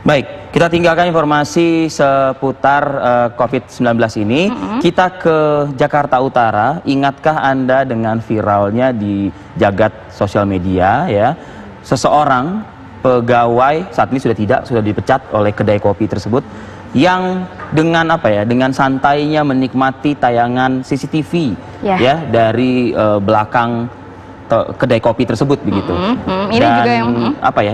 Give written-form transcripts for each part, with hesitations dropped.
Baik, kita tinggalkan informasi seputar COVID-19 ini. Kita ke Jakarta Utara. Ingatkah Anda dengan viralnya di jagat sosial media ya? Seseorang pegawai saat ini sudah dipecat oleh kedai kopi tersebut yang dengan dengan santainya menikmati tayangan CCTV ya dari belakang kedai kopi tersebut begitu. Ini Dan juga yang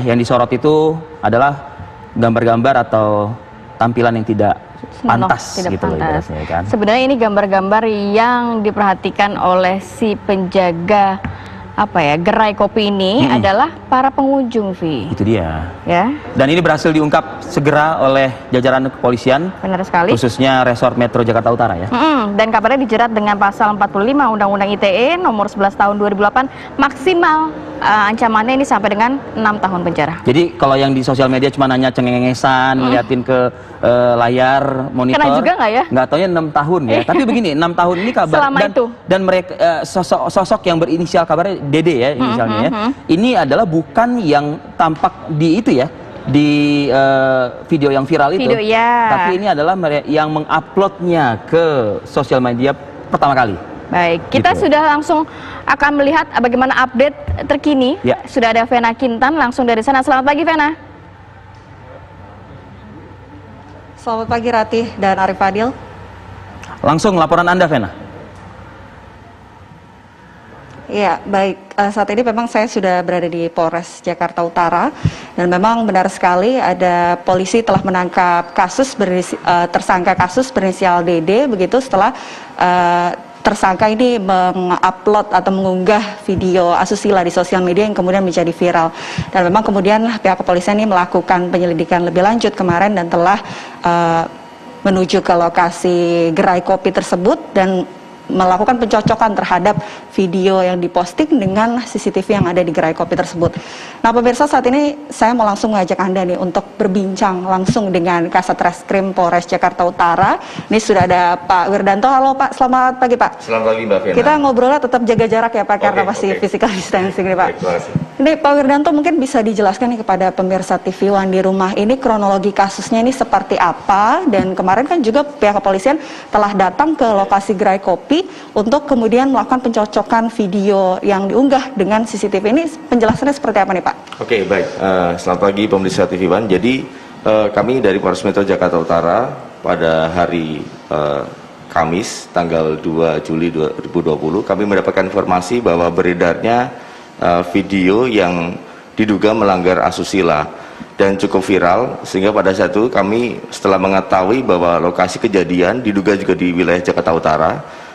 yang disorot itu adalah gambar-gambar atau tampilan yang tidak pantas gitu loh ibaratnya kan. Sebenarnya ini gambar-gambar yang diperhatikan oleh si penjaga gerai kopi ini adalah para pengunjung, Vi. Itu dia. Ya. Dan ini berhasil diungkap segera oleh jajaran kepolisian. Benar sekali. Khususnya Resort Metro Jakarta Utara ya. Dan kabarnya dijerat dengan pasal 45 Undang-Undang ITE nomor 11 tahun 2008, maksimal ancamannya ini sampai dengan 6 tahun penjara. Jadi kalau yang di sosial media cuma nanya cengengesan, ngeliatin ke layar monitor. Kena juga nggak ya? Nggak taunya 6 tahun ya. Tapi begini, 6 tahun ini kabar dan mereka sosok yang berinisial kabarnya Dede ya inisialnya ya. Ini adalah bukan yang tampak di itu ya, di video yang viral itu. Tapi ini adalah yang menguploadnya ke sosial media pertama kali. Baik, kita sudah langsung akan melihat bagaimana update terkini. Sudah ada Vena Kintan langsung dari sana. Selamat pagi, Vena. Selamat pagi, Ratih dan Arif Fadil. Langsung laporan Anda, Vena. Ya, baik. Saat ini memang saya sudah berada di Polres Jakarta Utara dan memang benar sekali ada polisi telah menangkap tersangka kasus berinisial DD begitu setelah tersangka ini mengupload atau mengunggah video asusila di sosial media yang kemudian menjadi viral. Dan memang kemudian pihak kepolisian ini melakukan penyelidikan lebih lanjut kemarin dan telah menuju ke lokasi gerai kopi tersebut dan melakukan pencocokan terhadap video yang diposting dengan CCTV yang ada di gerai kopi tersebut. Nah pemirsa, saat ini saya mau langsung mengajak Anda nih untuk berbincang langsung dengan Kasat Reskrim Polres Jakarta Utara. Ini sudah ada Pak Wirdanto. Halo Pak, selamat pagi Pak. Selamat pagi Mbak Vena. Kita ngobrolnya tetap jaga jarak ya Pak, karena masih physical distancing nih Pak. Ini Pak Wirdanto mungkin bisa dijelaskan nih kepada pemirsa TV One di rumah ini kronologi kasusnya ini seperti apa, dan kemarin kan juga pihak kepolisian telah datang ke lokasi gerai kopi untuk kemudian melakukan pencocokan video yang diunggah dengan CCTV. Ini penjelasannya seperti apa nih Pak? Oke, baik. Selamat pagi pemirsa TV One. Jadi kami dari Polres Metro Jakarta Utara pada hari Kamis tanggal 2 Juli 2020 kami mendapatkan informasi bahwa beredarnya video yang diduga melanggar asusila dan cukup viral, sehingga pada saat itu kami setelah mengetahui bahwa lokasi kejadian diduga juga di wilayah Jakarta Utara,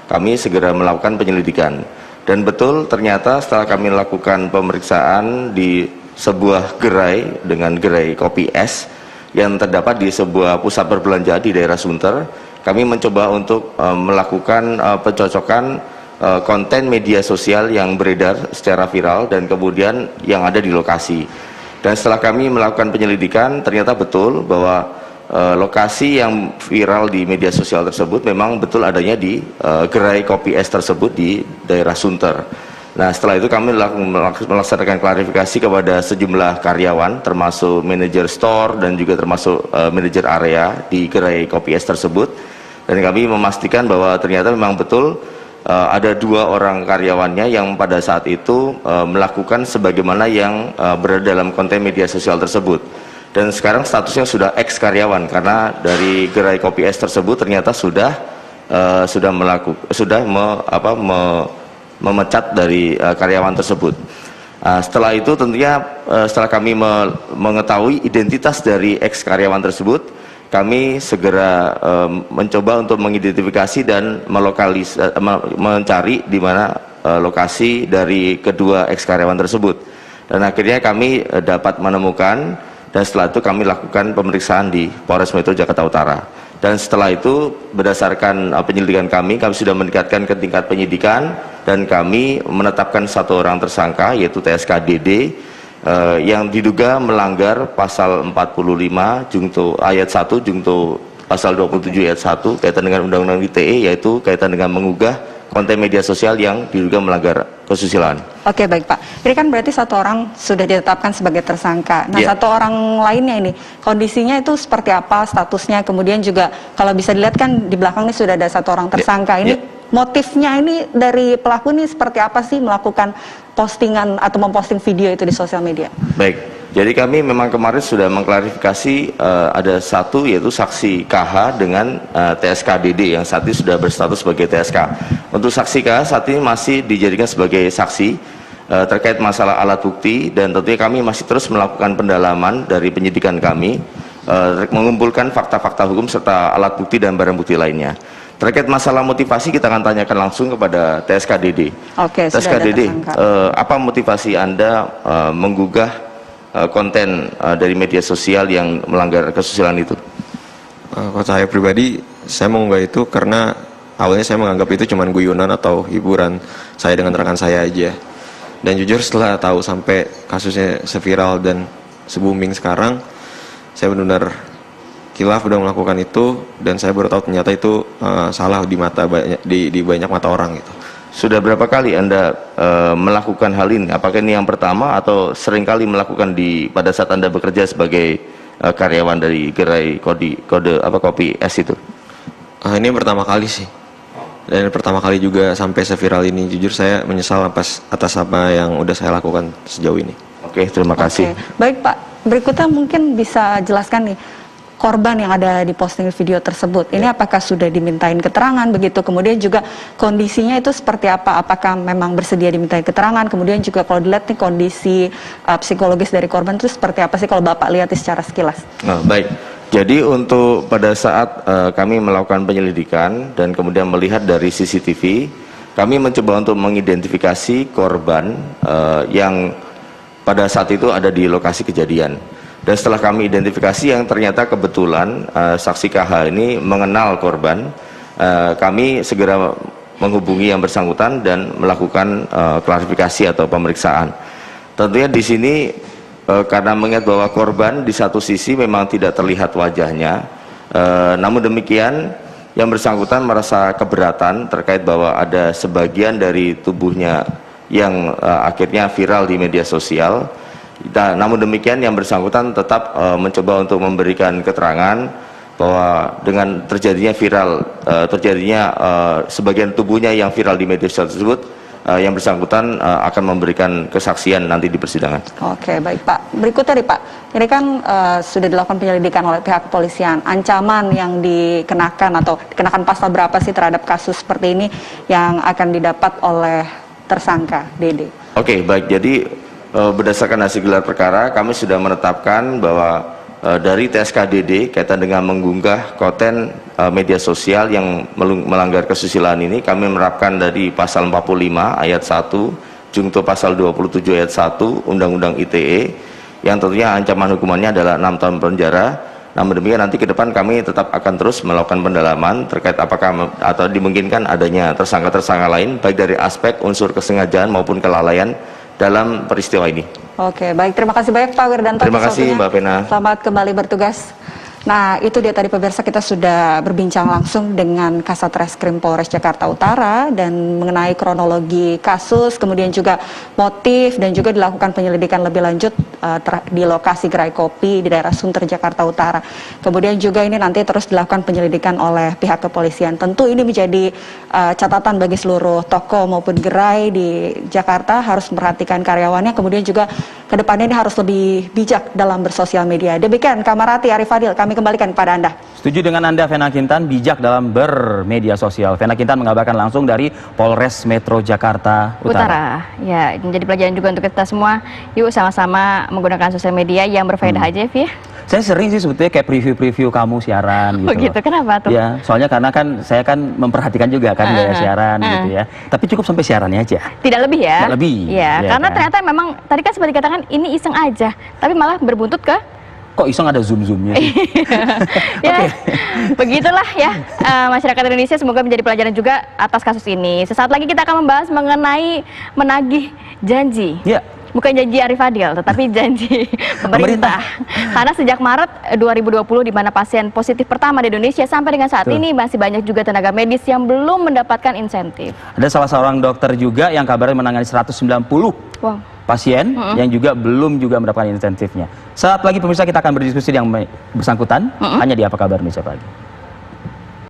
kami segera melakukan penyelidikan. Dan betul ternyata setelah kami lakukan pemeriksaan di sebuah gerai dengan gerai kopi es yang terdapat di sebuah pusat perbelanjaan di daerah Sunter, kami mencoba untuk melakukan pencocokan konten media sosial yang beredar secara viral dan kemudian yang ada di lokasi. Dan setelah kami melakukan penyelidikan, ternyata betul bahwa lokasi yang viral di media sosial tersebut memang betul adanya di gerai kopi es tersebut di daerah Sunter. Nah setelah itu kami melaksanakan klarifikasi kepada sejumlah karyawan termasuk manajer store dan juga termasuk manajer area di gerai kopi es tersebut, dan kami memastikan bahwa ternyata memang betul ada 2 orang karyawannya yang pada saat itu melakukan sebagaimana yang berada dalam konten media sosial tersebut. Dan sekarang statusnya sudah ex karyawan karena dari gerai kopi es tersebut ternyata sudah memecat dari karyawan tersebut. Setelah itu tentunya setelah kami mengetahui identitas dari ex karyawan tersebut, kami segera mencoba untuk mengidentifikasi dan mencari di mana lokasi dari kedua ex karyawan tersebut. Dan akhirnya kami dapat menemukan, dan setelah itu kami lakukan pemeriksaan di Polres Metro Jakarta Utara. Dan setelah itu berdasarkan penyelidikan kami sudah meningkatkan ke tingkat penyidikan dan kami menetapkan 1 orang tersangka yaitu TSK DD yang diduga melanggar pasal 45 Jungto ayat 1 Jungto pasal 27 ayat 1 kaitan dengan Undang-Undang ITE, yaitu kaitan dengan mengunggah konten media sosial yang diduga melanggar kesusilaan. Oke, baik Pak. Ini kan berarti satu orang sudah ditetapkan sebagai tersangka. Nah, Iya. satu orang lainnya ini kondisinya itu seperti apa statusnya? Kemudian juga kalau bisa dilihat kan di belakang ini sudah ada satu orang tersangka. Ini Iya. motifnya ini dari pelaku ini seperti apa sih melakukan postingan atau memposting video itu di sosial media? Baik, jadi kami memang kemarin sudah mengklarifikasi ada satu yaitu saksi KH dengan TSK-DD yang saat ini sudah berstatus sebagai TSK. Untuk saksi KH saat ini masih dijadikan sebagai saksi terkait masalah alat bukti, dan tentunya kami masih terus melakukan pendalaman dari penyidikan kami, mengumpulkan fakta-fakta hukum serta alat bukti dan barang bukti lainnya. Terkait masalah motivasi kita akan tanyakan langsung kepada TSK-DD. Oke, sudah ada TSK-DD, tersangka. apa motivasi Anda menggugah konten dari media sosial yang melanggar kesusilaan itu? Kalau saya pribadi, saya mengunggah itu karena awalnya saya menganggap itu cuma guyonan atau hiburan saya dengan rekan saya aja. Dan jujur setelah tahu sampai kasusnya seviral dan se-booming sekarang, saya benar-benar khilaf udah melakukan itu, dan saya baru tahu ternyata itu salah di mata di banyak mata orang gitu. Sudah berapa kali Anda melakukan hal ini? Apakah ini yang pertama atau sering kali melakukan pada saat Anda bekerja sebagai karyawan dari gerai kopi es itu? Ini yang pertama kali sih. Dan pertama kali juga sampai seviral ini. Jujur saya menyesal atas apa yang udah saya lakukan sejauh ini. Oke, terima kasih. Oke. Baik Pak, berikutnya mungkin bisa jelaskan nih korban yang ada di posting video tersebut. Ini apakah sudah dimintain keterangan begitu? Kemudian juga kondisinya itu seperti apa? Apakah memang bersedia dimintain keterangan? Kemudian juga kalau dilihat nih kondisi psikologis dari korban itu seperti apa sih kalau Bapak lihat secara sekilas? Nah, baik. Jadi untuk pada saat kami melakukan penyelidikan dan kemudian melihat dari CCTV, kami mencoba untuk mengidentifikasi korban yang pada saat itu ada di lokasi kejadian. Dan setelah kami identifikasi yang ternyata kebetulan saksi KH ini mengenal korban, kami segera menghubungi yang bersangkutan dan melakukan klarifikasi atau pemeriksaan. Tentunya di sini karena mengingat bahwa korban di satu sisi memang tidak terlihat wajahnya, namun demikian yang bersangkutan merasa keberatan terkait bahwa ada sebagian dari tubuhnya yang akhirnya viral di media sosial. Namun demikian yang bersangkutan tetap mencoba untuk memberikan keterangan bahwa dengan terjadinya sebagian tubuhnya yang viral di media sosial tersebut, yang bersangkutan akan memberikan kesaksian nanti di persidangan. Oke, baik Pak. Berikutnya nih Pak, ini kan sudah dilakukan penyelidikan oleh pihak kepolisian. Ancaman yang dikenakan atau dikenakan pasal berapa sih terhadap kasus seperti ini yang akan didapat oleh tersangka Dede? Oke, baik. Jadi berdasarkan hasil gelar perkara, kami sudah menetapkan bahwa dari TSK-DD kaitan dengan mengunggah konten media sosial yang melanggar kesusilaan ini, kami menerapkan dari pasal 45 ayat 1 jungto pasal 27 ayat 1 Undang-Undang ITE, yang tentunya ancaman hukumannya adalah 6 tahun penjara. Namun demikian nanti ke depan kami tetap akan terus melakukan pendalaman terkait apakah atau dimungkinkan adanya tersangka-tersangka lain baik dari aspek unsur kesengajaan maupun kelalaian dalam peristiwa ini. Oke, baik. Terima kasih banyak Pak Wirdanto. Terima kasih Mbak Pena. Selamat kembali bertugas. Nah, itu dia tadi pemirsa, kita sudah berbincang langsung dengan Kasat Reskrim Polres Jakarta Utara dan mengenai kronologi kasus, kemudian juga motif dan juga dilakukan penyelidikan lebih lanjut di lokasi gerai kopi di daerah Sunter Jakarta Utara. Kemudian juga ini nanti terus dilakukan penyelidikan oleh pihak kepolisian. Tentu ini menjadi catatan bagi seluruh toko maupun gerai di Jakarta, harus memperhatikan karyawannya, kemudian juga kedepannya ini harus lebih bijak dalam bersosial media. Demikian Kamarati Arif Fadil, kami kembalikan kepada Anda. Setuju dengan Anda, Vena Kintan, bijak dalam bermedia sosial. Vena Kintan mengabarkan langsung dari Polres Metro Jakarta Utara. Ya, menjadi pelajaran juga untuk kita semua. Yuk sama-sama menggunakan sosial media yang berfaedah aja, Vi. Saya sering sih sebetulnya kayak preview-preview kamu siaran gitu. Oh gitu, kenapa tuh? Ya, soalnya karena kan saya kan memperhatikan juga kan gaya siaran gitu ya. Tapi cukup sampai siarannya aja. Tidak lebih ya? Tidak lebih. Ya, Ya karena kan? ternyata memang tadi kan sempat dikatakan ini iseng aja, tapi malah berbuntut ke Kok iseng ada zoom-zoomnya sih? ya, begitulah ya masyarakat Indonesia, semoga menjadi pelajaran juga atas kasus ini. Sesaat lagi kita akan membahas mengenai menagih janji. Ya. Bukan janji Arif Fadil, tetapi janji pemerintah. Karena sejak Maret 2020 di mana pasien positif pertama di Indonesia sampai dengan saat ini masih banyak juga tenaga medis yang belum mendapatkan insentif. Ada salah seorang dokter juga yang kabarnya menangani 190 pasien yang juga belum mendapatkan insentifnya. Saat lagi pemirsa kita akan berdiskusi yang bersangkutan hanya di Apa Kabar Indonesia Pagi.